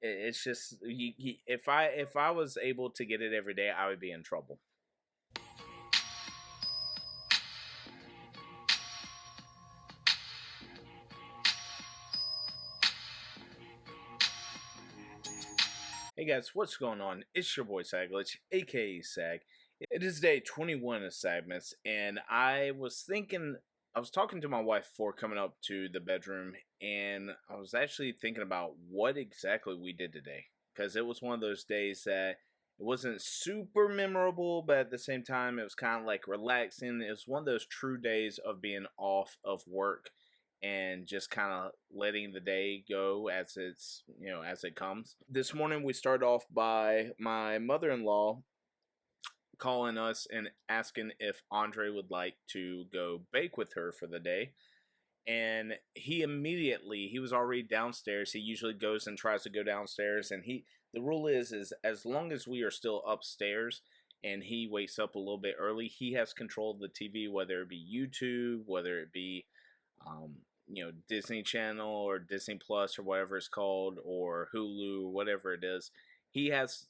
It's just if I was able to get it every day, I would be in trouble. Hey guys, what's going on? It's your boy Saglitch, aka Sag. It is day 21 of SAGMAS, and I was talking to my wife before coming up to the bedroom, and I was actually thinking about what exactly we did today. Because it was one of those days that it wasn't super memorable, but at the same time, it was kind of like relaxing. It was one of those true days of being off of work and just kind of letting the day go as as it comes. This morning we started off by my mother-in-law calling us and asking if Andre would like to go bake with her for the day. And he was already downstairs. He usually goes and tries to go downstairs, and the rule is as long as we are still upstairs and he wakes up a little bit early, he has control of the TV, whether it be YouTube, whether it be Disney Channel or Disney Plus or whatever it's called, or Hulu, or whatever it is. He has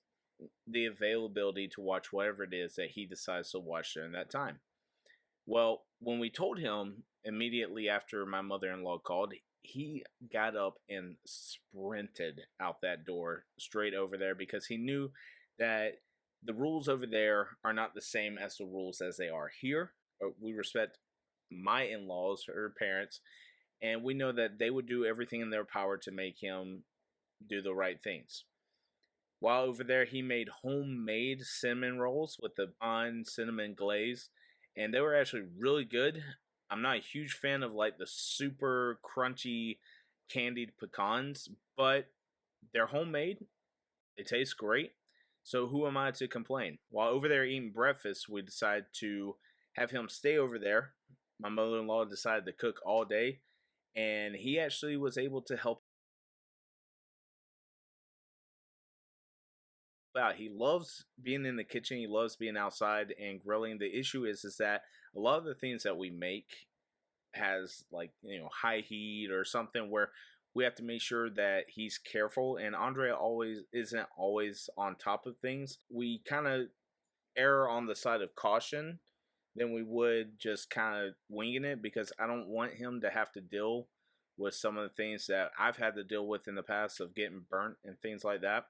the availability to watch whatever it is that he decides to watch during that time. Well, when we told him immediately after my mother-in-law called, he got up and sprinted out that door straight over there because he knew that the rules over there are not the same as the rules as they are here. We respect my in-laws, her parents, and we know that they would do everything in their power to make him do the right things. While over there, he made homemade cinnamon rolls with the cinnamon glaze, and they were actually really good. I'm not a huge fan of like the super crunchy candied pecans, but they're homemade. They taste great. So who am I to complain? While over there eating breakfast, we decided to have him stay over there. My mother-in-law decided to cook all day, and he actually was able to help out. He loves being in the kitchen. He loves being outside and grilling. The issue is that a lot of the things that we make has like high heat or something where we have to make sure that he's careful. And Andre always isn't always on top of things. We kind of err on the side of caution than we would just kind of winging it, because I don't want him to have to deal with some of the things that I've had to deal with in the past of getting burnt and things like that.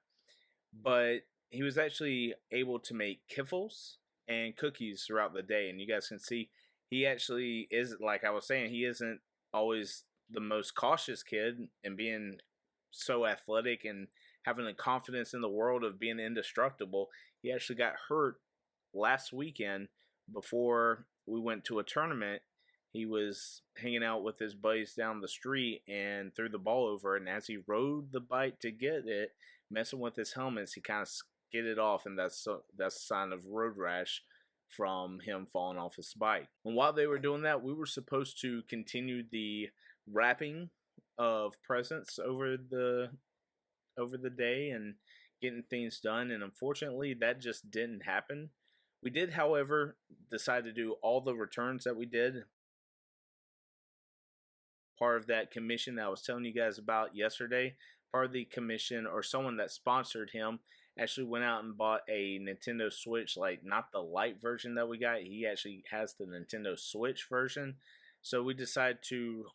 But he was actually able to make kiffles and cookies throughout the day, and you guys can see he actually is, like I was saying, he isn't always the most cautious kid, and being so athletic and having the confidence in the world of being indestructible. He actually got hurt last weekend before we went to a tournament. He was hanging out with his buddies down the street and threw the ball over, and as he rode the bike to get it, messing with his helmets, he kind of skidded off, and that's a sign of road rash from him falling off his bike. And while they were doing that, we were supposed to continue the wrapping of presents over the day and getting things done, and unfortunately that just didn't happen. We did, however, decide to do all the returns that we did. Part of that commission that I was telling you guys about yesterday, part of the commission, or someone that sponsored him, actually went out and bought a Nintendo Switch, like not the Lite version that we got. He actually has the Nintendo Switch version. So we decided to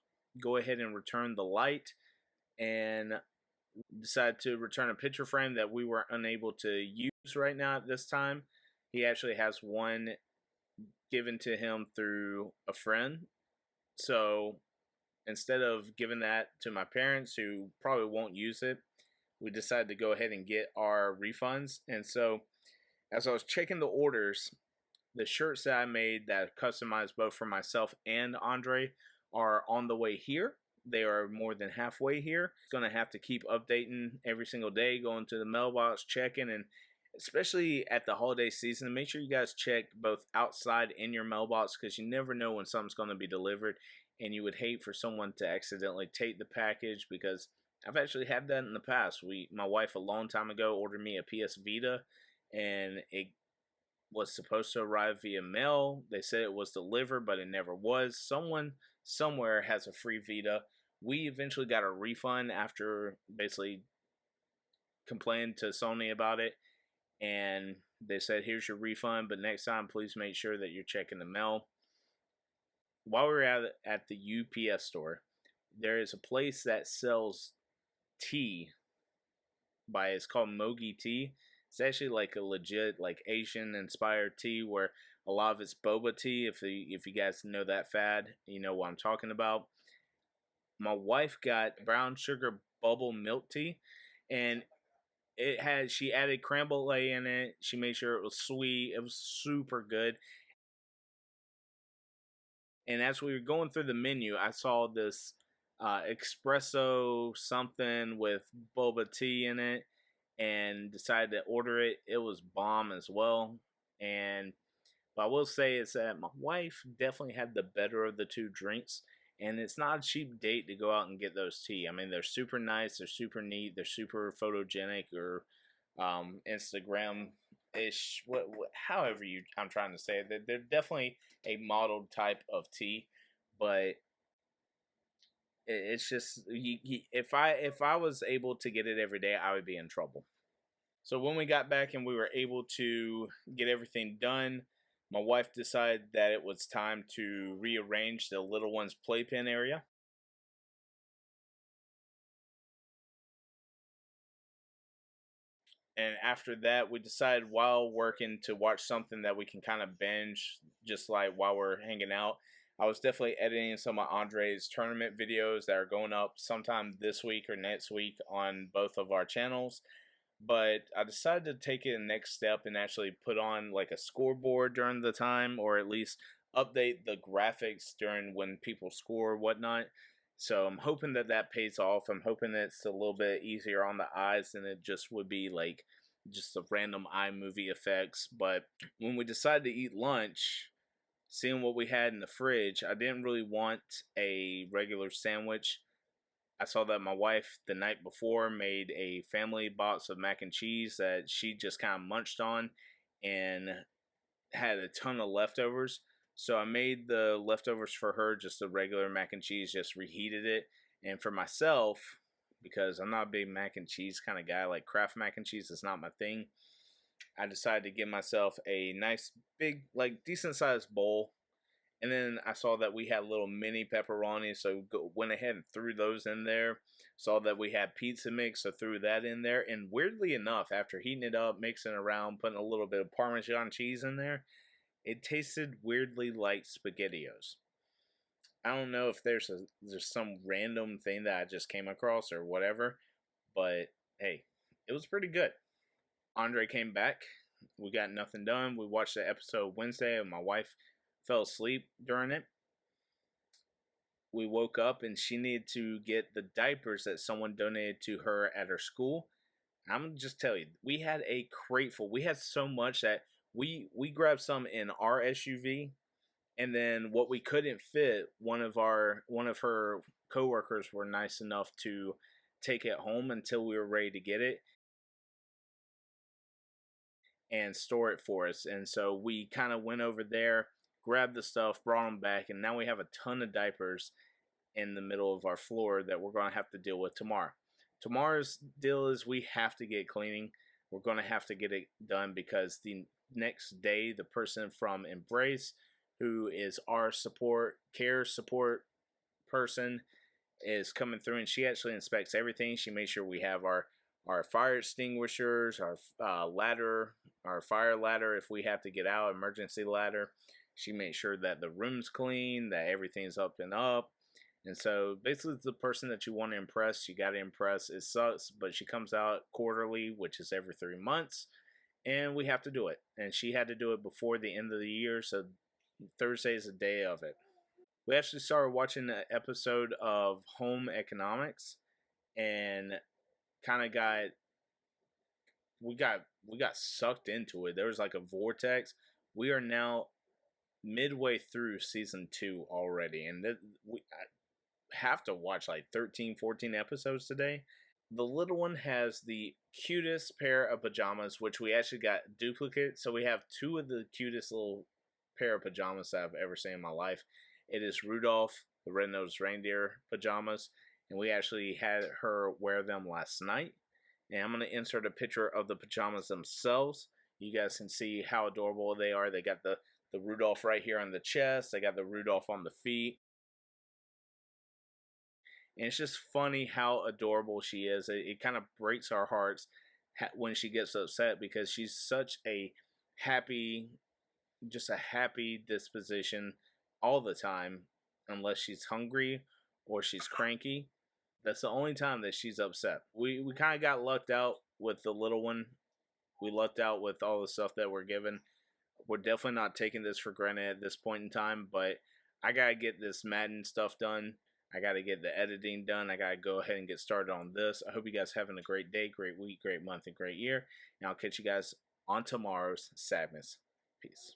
go ahead and return the Lite, and decided to return a picture frame that we were unable to use right now at this time. He actually has one given to him through a friend. So instead of giving that to my parents, who probably won't use it, we decided to go ahead and get our refunds. And so as I was checking the orders, the shirts that I made that I customized both for myself and Andre are on the way here. They are more than halfway here. It's going to have to keep updating every single day, going to the mailbox, checking, and especially at the holiday season, make sure you guys check both outside in your mailbox, because you never know when something's going to be delivered, and you would hate for someone to accidentally take the package, because I've actually had that in the past. My wife a long time ago ordered me a PS Vita, and it was supposed to arrive via mail. They said it was delivered, but it never was. Someone somewhere has a free Vita. We eventually got a refund after basically complained to Sony about it, and they said, "Here's your refund, but next time, please make sure that you're checking the mail." While we were at the UPS store, there is a place that sells tea by it's called Mogi Tea. It's actually like a legit like Asian inspired tea where a lot of it's boba tea. If you guys know that fad, you know what I'm talking about. My wife got brown sugar bubble milk tea, and she added creme brulee in it. She made sure it was sweet. It was super good. And as we were going through the menu, I saw this espresso something with boba tea in it, and decided to order it. It was bomb as well. And what I will say is that my wife definitely had the better of the two drinks. And it's not a cheap date to go out and get those tea. I mean, they're super nice, they're super neat, they're super photogenic or Instagram ish, however I'm trying to say it. They're definitely a modeled type of tea, but it's just if I was able to get it every day, I would be in trouble. So when we got back and we were able to get everything done, my wife decided that it was time to rearrange the little one's playpen area. And after that, we decided while working to watch something that we can kind of binge, just like while we're hanging out. I was definitely editing some of Andre's tournament videos that are going up sometime this week or next week on both of our channels. But I decided to take it the next step and actually put on like a scoreboard during the time, or at least update the graphics during when people score or whatnot. So I'm hoping that that pays off. I'm hoping it's a little bit easier on the eyes than it just would be like just the random iMovie effects. But when we decided to eat lunch, seeing what we had in the fridge, I didn't really want a regular sandwich. I saw that my wife the night before made a family box of mac and cheese that she just kind of munched on and had a ton of leftovers. So I made the leftovers for her, just the regular mac and cheese, just reheated it. And for myself, because I'm not a big mac and cheese kind of guy, like Kraft mac and cheese is not my thing, I decided to give myself a nice, big, like decent sized bowl. And then I saw that we had little mini pepperoni, so went ahead and threw those in there. Saw that we had pizza mix, so threw that in there. And weirdly enough, after heating it up, mixing it around, putting a little bit of Parmesan cheese in there, it tasted weirdly like SpaghettiOs. I don't know if there's some random thing that I just came across or whatever, but hey, it was pretty good. Andre came back. We got nothing done. We watched the episode Wednesday, and my wife fell asleep during it. We woke up and she needed to get the diapers that someone donated to her at her school. I'm gonna just tell you, we had a crate full. We had so much that we grabbed some in our SUV, and then what we couldn't fit, one of her coworkers were nice enough to take it home until we were ready to get it and store it for us. And so we kind of went over there, grabbed the stuff, brought them back, and now we have a ton of diapers in the middle of our floor that we're going to have to deal with tomorrow. Tomorrow's deal is we have to get cleaning. We're going to have to get it done because the next day, the person from Embrace, who is our care support person, is coming through, and she actually inspects everything. She makes sure we have our fire extinguishers, our ladder, our fire ladder if we have to get out, emergency ladder. She makes sure that the room's clean, that everything's up and up. And so basically it's the person that you want to impress. You got to impress. It sucks, but she comes out quarterly, which is every 3 months, and we have to do it. And she had to do it before the end of the year, so Thursday is the day of it. We actually started watching an episode of Home Economics, and kind of got sucked into it. There was like a vortex. We are now midway through season 2 already, and we have to watch like 13, 14 episodes today. The little one has the cutest pair of pajamas, which we actually got duplicate. So we have two of the cutest little pair of pajamas that I've ever seen in my life. It is Rudolph the Red-Nosed Reindeer pajamas, and we actually had her wear them last night. And I'm going to insert a picture of the pajamas themselves. You guys can see how adorable they are. They got the Rudolph right here on the chest. They got the Rudolph on the feet. And it's just funny how adorable she is. It kind of breaks our hearts when she gets upset, because she's such a happy, just a happy disposition all the time, unless she's hungry or she's cranky. That's the only time that she's upset. We kind of got lucked out with the little one. We lucked out with all the stuff that we're given. We're definitely not taking this for granted at this point in time, but I gotta get this Madden stuff done. I gotta get the editing done. I gotta go ahead and get started on this. I hope you guys having a great day, great week, great month, and great year. And I'll catch you guys on tomorrow's SAGMAS. Peace.